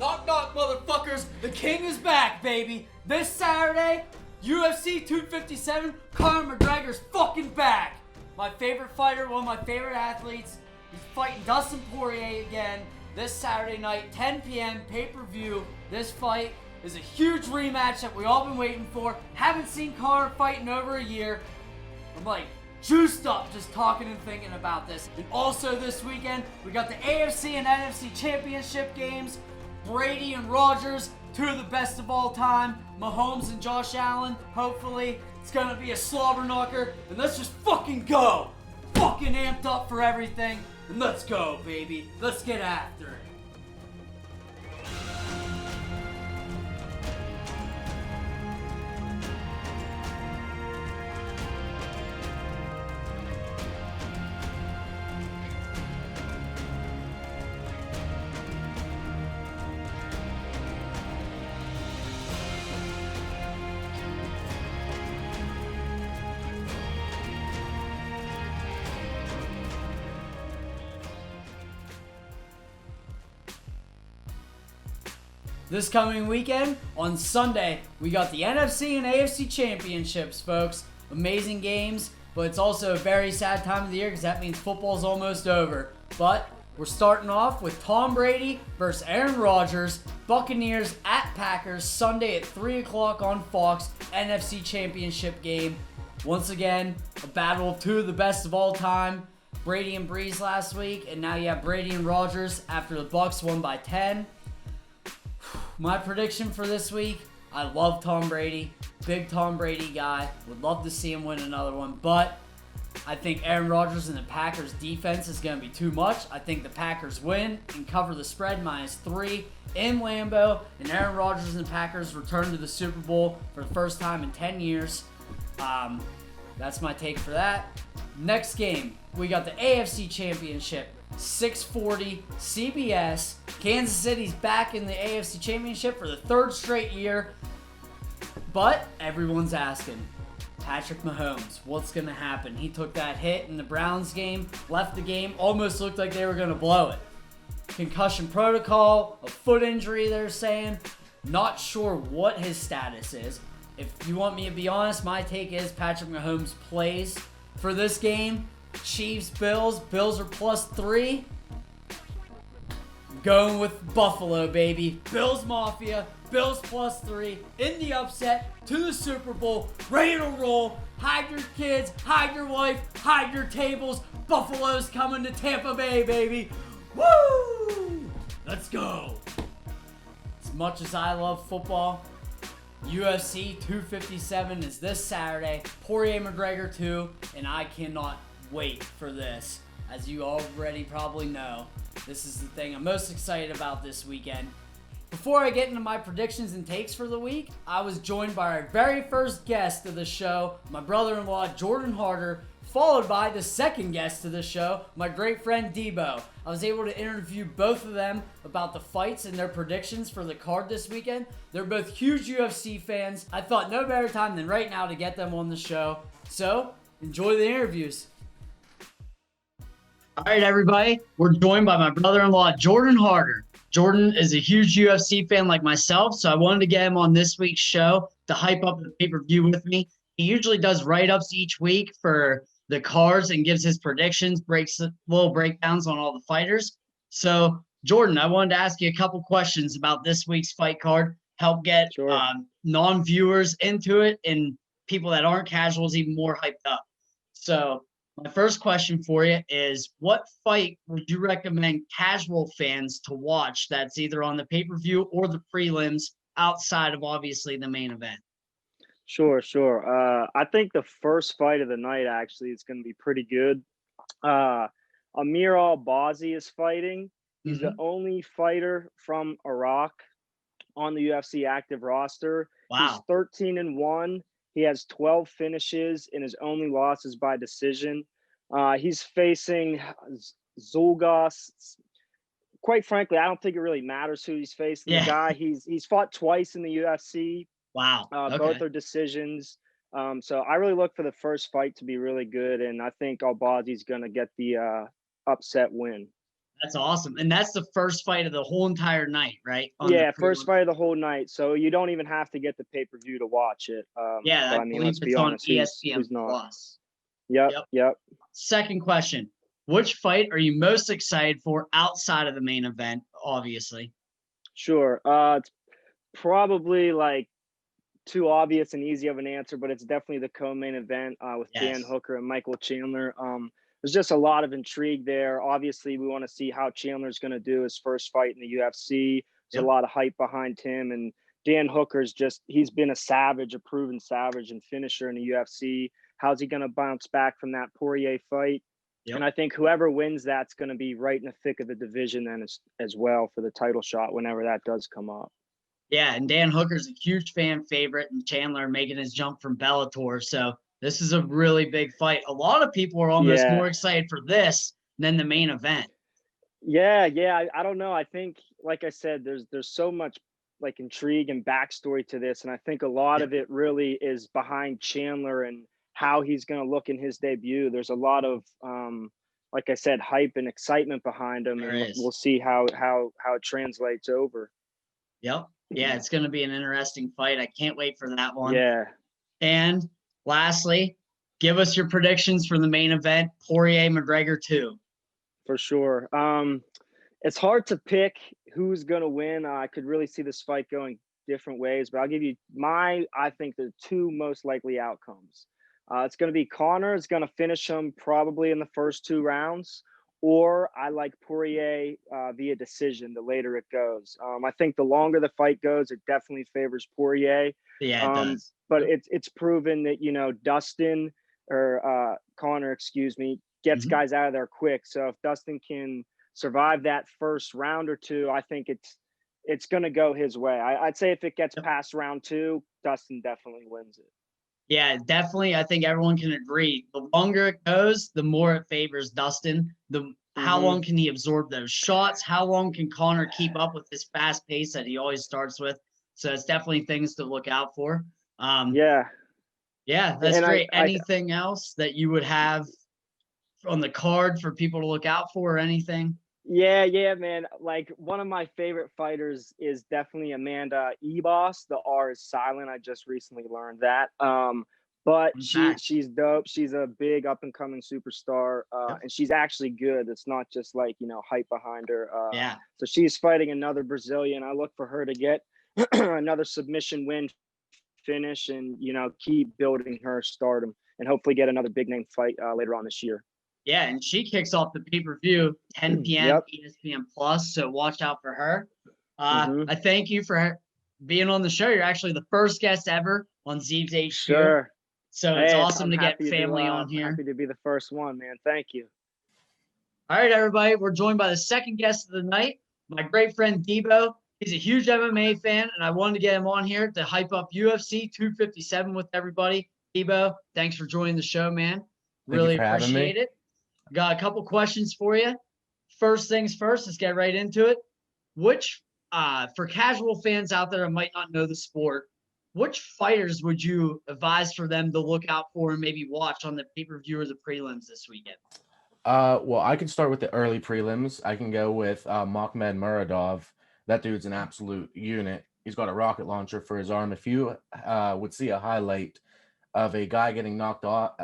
Knock knock, motherfuckers. The king is back, baby. This Saturday, UFC 257, Conor McGregor's fucking back. My favorite fighter, one of my favorite athletes. He's fighting Dustin Poirier again this Saturday night, 10 p.m. pay-per-view. This fight is a huge rematch that we all been waiting for. Haven't seen Conor fight in over a year. I'm like juiced up just talking and thinking about this. And also this weekend, we got the AFC and NFC championship games. Brady and Rodgers, two of the best of all time. Mahomes and Josh Allen, hopefully. It's gonna be a slobber knocker. And let's just fucking go. Fucking amped up for everything. And let's go, baby. Let's get after it. This coming weekend, on Sunday, we got the NFC and AFC championships, folks. Amazing games, but it's also a very sad time of the year because that means football's almost over. But we're starting off with Tom Brady versus Aaron Rodgers, Buccaneers at Packers, Sunday at 3 o'clock on Fox, NFC championship game. Once again, a battle of two of the best of all time. Brady and Breeze last week, and now you have Brady and Rodgers after the Bucs won by 10. My prediction for this week, I love Tom Brady. Big Tom Brady guy. Would love to see him win another one. But I think Aaron Rodgers and the Packers defense is going to be too much. I think the Packers win and cover the spread -3 in Lambeau. And Aaron Rodgers and the Packers return to the Super Bowl for the first time in 10 years. That's my take for that. Next game, we got the AFC Championship. 6:40 CBS. Kansas City's back in the AFC Championship for the third straight year. But everyone's asking, Patrick Mahomes, what's going to happen? He took that hit in the Browns game, left the game, almost looked like they were going to blow it. Concussion protocol, a foot injury they're saying. Not sure what his status is. If you want me to be honest, my take is Patrick Mahomes plays for this game. Chiefs, Bills. Bills are +3. Going with Buffalo, baby. Bills Mafia. Bills +3. In the upset to the Super Bowl. Ready to roll. Hide your kids. Hide your wife. Hide your tables. Buffalo's coming to Tampa Bay, baby. Woo! Let's go. As much as I love football, UFC 257 is this Saturday. Poirier McGregor 2, and I cannot wait for this. As you already probably know, this is the thing I'm most excited about this weekend. Before I get into my predictions and takes for the week, I was joined by our very first guest of the show, my brother-in-law Jordan Harter, followed by the second guest of the show, my great friend Debo. I was able to interview both of them about the fights and their predictions for the card this weekend. They're both huge UFC fans. I thought no better time than right now to get them on the show. So, enjoy the interviews. All right, everybody. We're joined by my brother-in-law, Jordan Harter. Jordan is a huge UFC fan like myself, so I wanted to get him on this week's show to hype up the pay-per-view with me. He usually does write-ups each week for the cards and gives his predictions, breaks little breakdowns on all the fighters. So, Jordan, I wanted to ask you a couple questions about this week's fight card, help get non-viewers into it and people that aren't casuals even more hyped up. So, my first question for you is, what fight would you recommend casual fans to watch that's either on the pay-per-view or the prelims outside of obviously the main event? Sure. I think the first fight of the night actually is going to be pretty good. Amir Al-Bazzi is fighting. He's the only fighter from Iraq on the UFC active roster. Wow. He's 13-1. He has 12 finishes, and his only loss is by decision. He's facing Zulgas. Quite frankly, I don't think it really matters who he's facing. The guy, he's fought twice in the UFC. Wow. Both are decisions. So I really look for the first fight to be really good, and I think Al-Bazzi's going to get the upset win. That's awesome. And that's the first fight of the whole entire night, right? Yeah, first fight of the whole night. So you don't even have to get the pay-per-view to watch it. Yeah, But I I mean, believe let's be it's on honest, ESPN who's not? Plus. Yep, Yep. yep. Second question. Which fight are you most excited for outside of the main event, obviously? Sure. It's probably like too obvious and easy of an answer, but it's definitely the co-main event with Dan Yes. Hooker and Michael Chandler. There's just a lot of intrigue there. Obviously, we want to see how Chandler's going to do his first fight in the UFC. There's a Yep. lot of hype behind him, and Dan Hooker's he's been a savage, a proven savage and finisher in the UFC. How's he going to bounce back from that Poirier fight? Yep. And I think whoever wins that's going to be right in the thick of the division then as well for the title shot whenever that does come up. Yeah, and Dan Hooker's a huge fan favorite, and Chandler making his jump from Bellator. So this is a really big fight. A lot of people are almost more excited for this than the main event. Yeah. I don't know. I think, like I said, there's so much like intrigue and backstory to this, and I think a lot of it really is behind Chandler and how he's going to look in his debut. There's a lot of like I said, hype and excitement behind him, and we'll see how it translates over. Yep. Yeah, it's going to be an interesting fight. I can't wait for that one. Yeah. And lastly, give us your predictions for the main event, Poirier McGregor 2. For sure. It's hard to pick who's going to win. I could really see this fight going different ways, but I'll give you I think the two most likely outcomes. It's going to be Conor is going to finish him probably in the first 2 rounds, or I like Poirier via decision the later it goes. I think the longer the fight goes, it definitely favors Poirier. Yeah, it does. But it's proven that, Dustin or Conor, excuse me, gets guys out of there quick. So if Dustin can survive that first round or two, I think it's going to go his way. I'd say if it gets past round 2, Dustin definitely wins it. Yeah, definitely. I think everyone can agree. The longer it goes, the more it favors Dustin. How long can he absorb those shots? How long can Conor keep up with this fast pace that he always starts with? So it's definitely things to look out for. Yeah, that's great. Anything else that you would have on the card for people to look out for or anything? Yeah, man. Like one of my favorite fighters is definitely Amanda Ebos. The R is silent. I just recently learned that. But she's dope. She's a big up and coming superstar, and she's actually good. It's not just like hype behind her. So she's fighting another Brazilian. I look for her to get another submission win, finish, and keep building her stardom, and hopefully get another big name fight later on this year. Yeah, and she kicks off the pay-per-view 10 p.m. ESPN Plus, so watch out for her. I thank you for being on the show. You're actually the first guest ever on Zeebs HQ. Sure. So it's awesome to get family on here. Happy to be the first one, man. Thank you. All right, everybody. We're joined by the second guest of the night, my great friend Debo. He's a huge MMA fan, and I wanted to get him on here to hype up UFC 257 with everybody. Debo, thanks for joining the show, man. Really appreciate it. Got a couple questions for you. First things first, let's get right into it. For casual fans out there that might not know the sport, which fighters would you advise for them to look out for and maybe watch on the pay-per-view or the prelims this weekend? Well, I can start with the early prelims. I can go with Makhmed Muradov. That dude's an absolute unit. He's got a rocket launcher for his arm. If you would see a highlight of a guy getting knocked out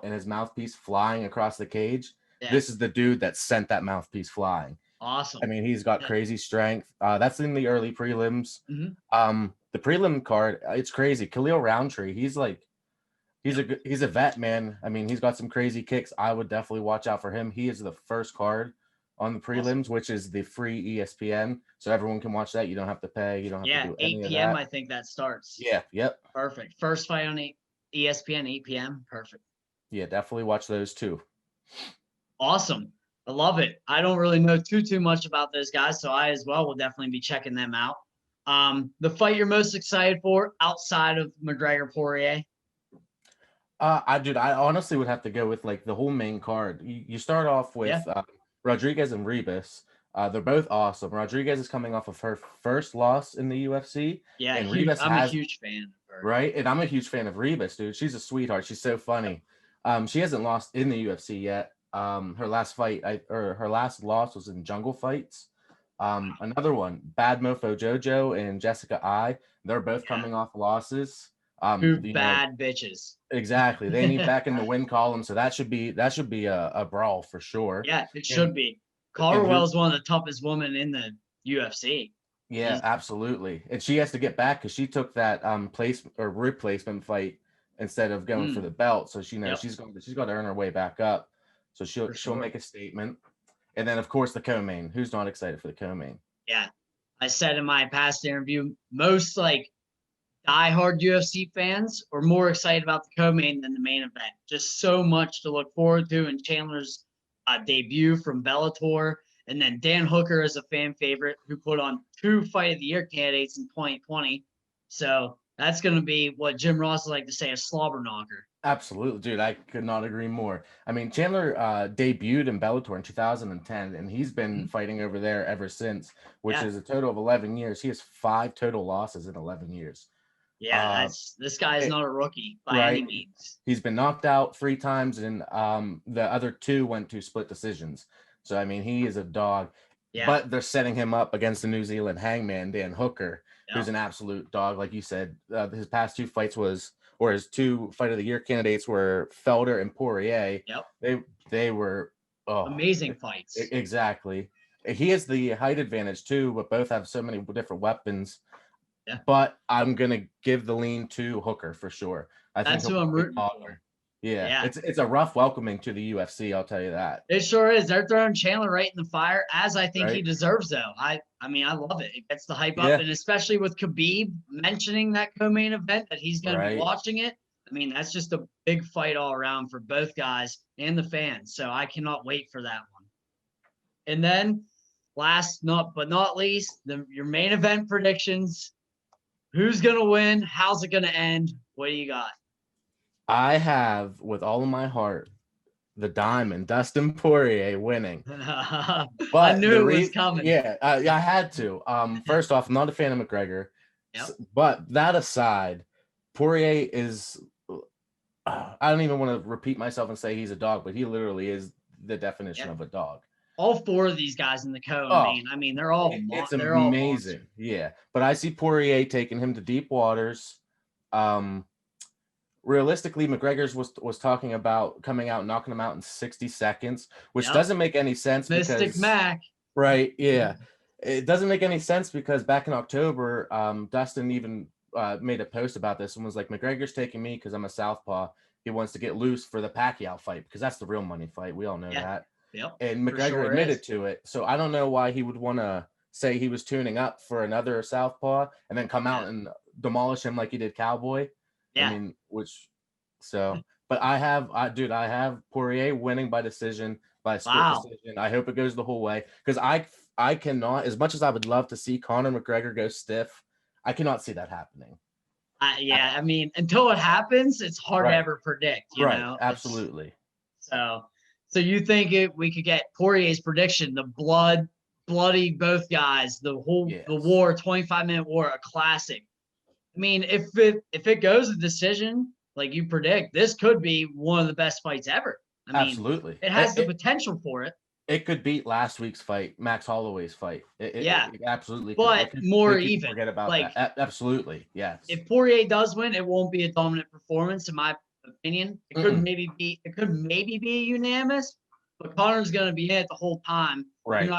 and his mouthpiece flying across the cage, this is the dude that sent that mouthpiece flying. Awesome. I mean, he's got crazy strength. That's in the early prelims. The prelim card, it's crazy. Khalil Roundtree, he's a vet, man. I mean, he's got some crazy kicks. I would definitely watch out for him. He is the first card on the prelims, which is the free ESPN, so everyone can watch that. You don't have to pay. You don't have to do any 8 p.m. I think that starts. Yep. Perfect. First fight on ESPN, 8 p.m. Perfect. Yeah, definitely watch those too. Awesome. I love it. I don't really know too much about those guys, so I as well will definitely be checking them out. The fight you're most excited for outside of McGregor Poirier? I honestly would have to go with like the whole main card. You start off with Rodriguez and Rebus. They're both awesome. Rodriguez is coming off of her first loss in the UFC. Yeah, and I'm a huge fan of her. Right? And I'm a huge fan of Rebus, dude. She's a sweetheart. She's so funny. She hasn't lost in the UFC yet. Her last fight, her last loss was in Jungle Fights. Another one, Bad Mofo Jojo and Jessica I. They're both coming off losses. Two bad bitches. Exactly. They need back in the win column, so that should be a brawl for sure. Yeah, it should be. Caldwell's one of the toughest women in the UFC. Yeah, absolutely. And she has to get back because she took that replacement fight instead of going for the belt. So she knows she's got to earn her way back up. So she'll make a statement. And then of course the co-main. Who's not excited for the co-main? Yeah. I said in my past interview, most like diehard UFC fans are more excited about the co-main than the main event. Just so much to look forward to. And Chandler's debut from Bellator. And then Dan Hooker is a fan favorite who put on 2 Fight of the Year candidates in 2020. So that's going to be what Jim Ross would like to say, a slobber knocker. Absolutely, dude. I could not agree more. I mean, Chandler debuted in Bellator in 2010, and he's been fighting over there ever since, which is a total of 11 years. He has 5 total losses in 11 years. Yeah, this guy is not a rookie by any means. He's been knocked out 3 times, and the other 2 went to split decisions. So, I mean, he is a dog. Yeah. But they're setting him up against the New Zealand hangman, Dan Hooker, who's an absolute dog. Like you said, his past 2 fights his 2 Fight of the Year candidates were Felder and Poirier. Yep. They were amazing fights. Exactly. He has the height advantage too, but both have so many different weapons. Yeah. But I'm gonna give the lean to Hooker for sure. That's who I'm rooting for. Yeah, it's a rough welcoming to the UFC. I'll tell you that. It sure is. They're throwing Chandler right in the fire, as I think he deserves, though. I mean, I love it. It gets the hype up, and especially with Khabib mentioning that co-main event that he's going to be watching it. I mean, that's just a big fight all around for both guys and the fans. So I cannot wait for that one. And then, last but not least, your main event predictions. Who's going to win? How's it going to end? What do you got? I have, with all of my heart, the Diamond, Dustin Poirier, winning. But I knew it was coming. Yeah, I had to. First off, I'm not a fan of McGregor. Yep. But that aside, Poirier is I don't even want to repeat myself and say he's a dog, but he literally is the definition of a dog. All 4 of these guys in the co-main, I mean, they're all amazing. Yeah, but I see Poirier taking him to deep waters. Realistically, McGregor's was talking about coming out and knocking him out in 60 seconds, which doesn't make any sense. Mystic Mac. Right, yeah. It doesn't make any sense because back in October, Dustin even made a post about this and was like, McGregor's taking me because I'm a southpaw. He wants to get loose for the Pacquiao fight because that's the real money fight. We all know that. Yep. And McGregor admitted to it. So I don't know why he would want to say he was tuning up for another southpaw and then come out and demolish him like he did Cowboy. Yeah. I mean, but I have Poirier winning by decision, by split decision. I hope it goes the whole way because I cannot, as much as I would love to see Conor McGregor go stiff, I cannot see that happening. I mean, until it happens, it's hard to ever predict, you know? Absolutely. So you think we could get Poirier's prediction, the bloody both guys, the war, 25-minute war, a classic. I mean, if it goes a decision like you predict, this could be one of the best fights ever. I mean, absolutely. It has the potential for it. It could beat last week's fight, Max Holloway's fight. It absolutely could. But more even. Forget about that. Absolutely, yes. If Poirier does win, it won't be a dominant performance, in my opinion. It could maybe be unanimous, but Conor's going to be in it the whole time. Right.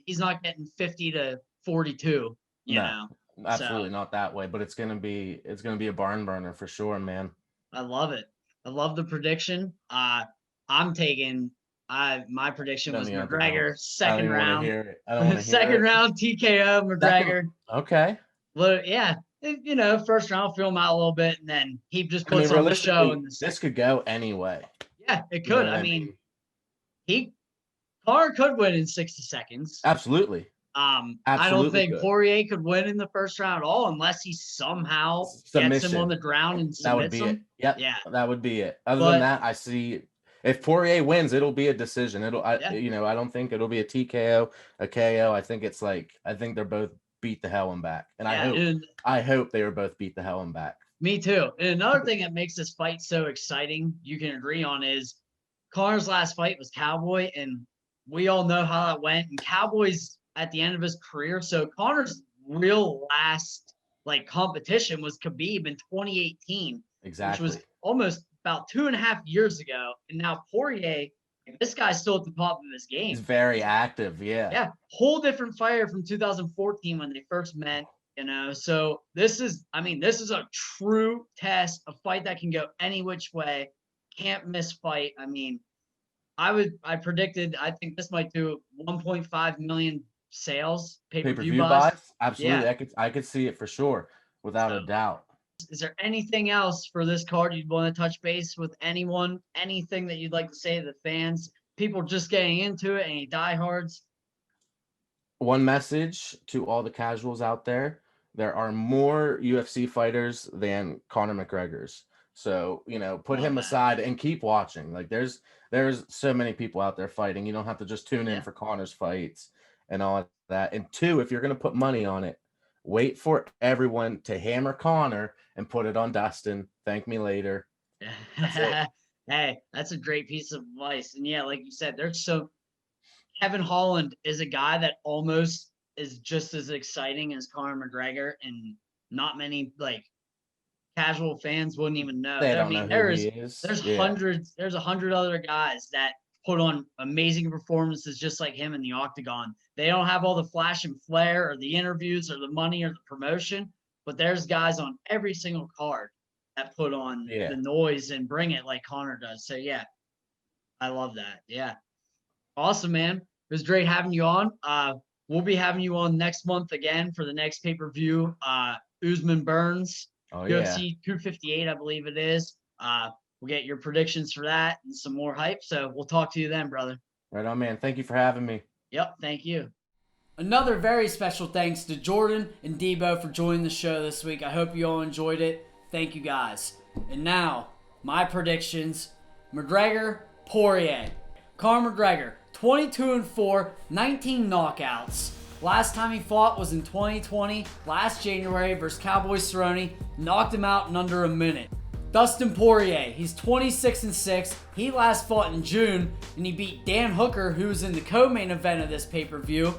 He's not getting 50 to 42. You know. Absolutely not that way, but it's gonna be a barn burner for sure, man. I love it. I love the prediction. I'm taking. My prediction was McGregor second round. I don't want to second round TKO McGregor. Okay. Well, yeah, first round feel him out a little bit, and then he just puts on the show. This could go anyway. Yeah, it could. I mean, Conor could win in 60 seconds. Absolutely. I don't think Poirier could win in the first round at all unless he somehow gets him on the ground and submits him. It. Yep. Yeah. That would be it. Other than that, I see if Poirier wins, it'll be a decision. I don't think it'll be a TKO, a KO. I think they're both beat the hell and back. And I hope they were both beat the hell and back. Me too. And another thing that makes this fight so exciting, you can agree on, is Connor's last fight was Cowboy, and we all know how that went. And Cowboy's at the end of his career, so Connor's real last competition was Khabib in 2018, Exactly. which was almost about 2.5 years ago. And now Poirier, this guy's still at the top of his game. He's very active. Yeah. Yeah, whole different fighter from 2014 when they first met. So this is a true test, a fight that can go any which way, can't miss fight. I predicted, I think this might do 1.5 million sales, pay-per-view buys. Absolutely. Yeah. I could see it for sure, without a doubt. Is there anything else for this card you'd want to touch base with anyone? Anything that you'd like to say to the fans, people just getting into it, any diehards? One message to all the casuals out there: there are more UFC fighters than Conor McGregor's. So, put him aside and keep watching. There's so many people out there fighting. You don't have to just tune in for Conor's fights and all of that. And two, if you're going to put money on it, wait for everyone to hammer Conor and put it on Dustin. Thank me later. Hey, that's a great piece of advice. And yeah, like you said, Kevin Holland is a guy that almost is just as exciting as Conor McGregor, and not many casual fans wouldn't even know. They don't know who he is. There's 100 other guys that put on amazing performances just like him in the octagon. They don't have all the flash and flare or the interviews or the money or the promotion, but there's guys on every single card that put on the noise and bring it like Conor does. So yeah, I love that. Yeah. Awesome, man. It was great having you on. We'll be having you on next month again for the next pay-per-view. Usman Burns, UFC 258, I believe it is. We'll get your predictions for that and some more hype. So we'll talk to you then, brother. Right on, man. Thank you for having me. Yep, thank you. Another very special thanks to Jordan and Debo for joining the show this week. I hope you all enjoyed it. Thank you, guys. And now, my predictions. McGregor, Poirier. Conor McGregor, 22-4, 19 knockouts. Last time he fought was in 2020, last January versus Cowboy Cerrone. Knocked him out in under a minute. Dustin Poirier, he's 26-6. He last fought in June, and he beat Dan Hooker, who was in the co-main event of this pay-per-view.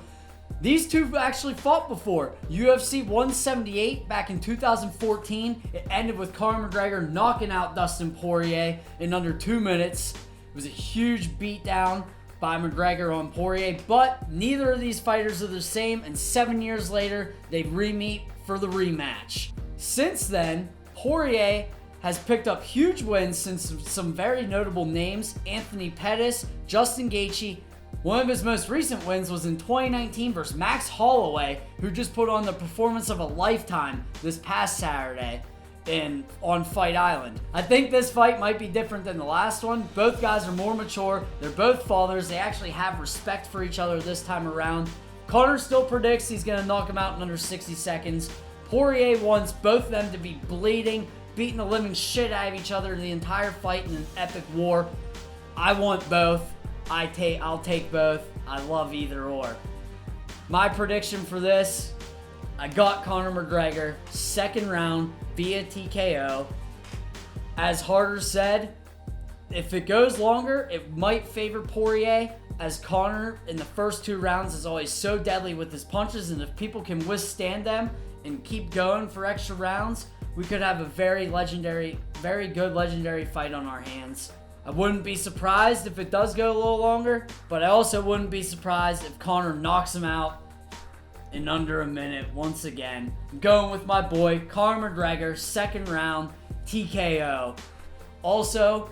These two actually fought before. UFC 178 back in 2014. It ended with Conor McGregor knocking out Dustin Poirier in under 2 minutes. It was a huge beatdown by McGregor on Poirier, but neither of these fighters are the same, and 7 years later, they re-meet for the rematch. Since then, Poirier has picked up huge wins since some very notable names: Anthony Pettis, Justin Gaethje. One of his most recent wins was in 2019 versus Max Holloway, who just put on the performance of a lifetime this past Saturday on Fight Island. I think this fight might be different than the last one. Both guys are more mature. They're both fathers. They actually have respect for each other this time around. Conor still predicts he's going to knock him out in under 60 seconds. Poirier wants both of them to be bleeding, beating the living shit out of each other the entire fight in an epic war. I want both. I'll take both. I love either or. My prediction for this, I got Conor McGregor, second round via TKO. As Harter said, if it goes longer, it might favor Poirier, as Conor in the first 2 rounds is always so deadly with his punches, and if people can withstand them and keep going for extra rounds, we could have a very good legendary fight on our hands. I wouldn't be surprised if it does go a little longer, but I also wouldn't be surprised if Conor knocks him out in under a minute once again. I'm going with my boy, Conor McGregor, second round, TKO. Also,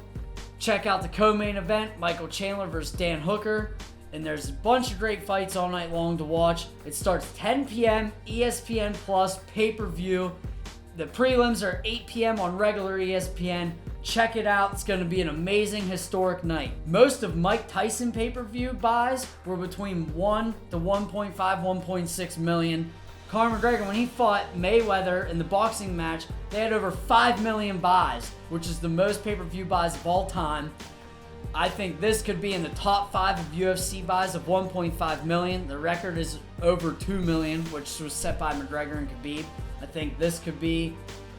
check out the co-main event, Michael Chandler versus Dan Hooker. And there's a bunch of great fights all night long to watch. It starts 10 p.m. ESPN Plus pay-per-view. The prelims are 8 p.m. on regular ESPN. Check it out. It's going to be an amazing, historic night. Most of Mike Tyson pay-per-view buys were between 1 to 1.5, 1.6 million. Conor McGregor, when he fought Mayweather in the boxing match, they had over 5 million buys, which is the most pay-per-view buys of all time. I think this could be in the top 5 of UFC buys of 1.5 million. The record is over 2 million, which was set by McGregor and Khabib. I think this could be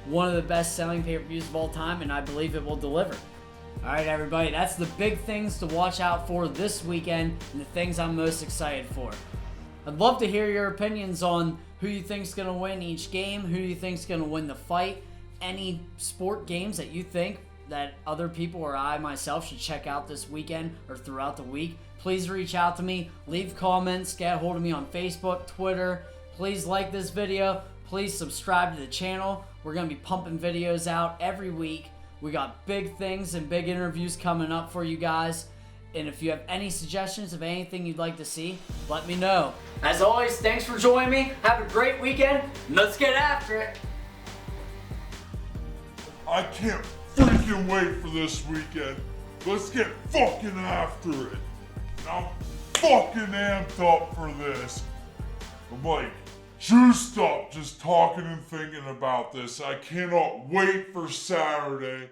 one of the best selling pay-per-views of all time, and I believe it will deliver. All right, everybody, that's the big things to watch out for this weekend and the things I'm most excited for. I'd love to hear your opinions on who you think's going to win each game, who you think's going to win the fight, any sport games that you think that other people or I myself should check out this weekend or throughout the week. Please reach out to me, leave comments, get a hold of me on Facebook, Twitter. Please like this video. Please subscribe to the channel. We're going to be pumping videos out every week. We got big things and big interviews coming up for you guys. And if you have any suggestions of anything you'd like to see, let me know. As always, thanks for joining me. Have a great weekend. Let's get after it. I can't freaking wait for this weekend. Let's get fucking after it. I'm fucking amped up for this. I'm like juiced up just talking and thinking about this. I cannot wait for Saturday.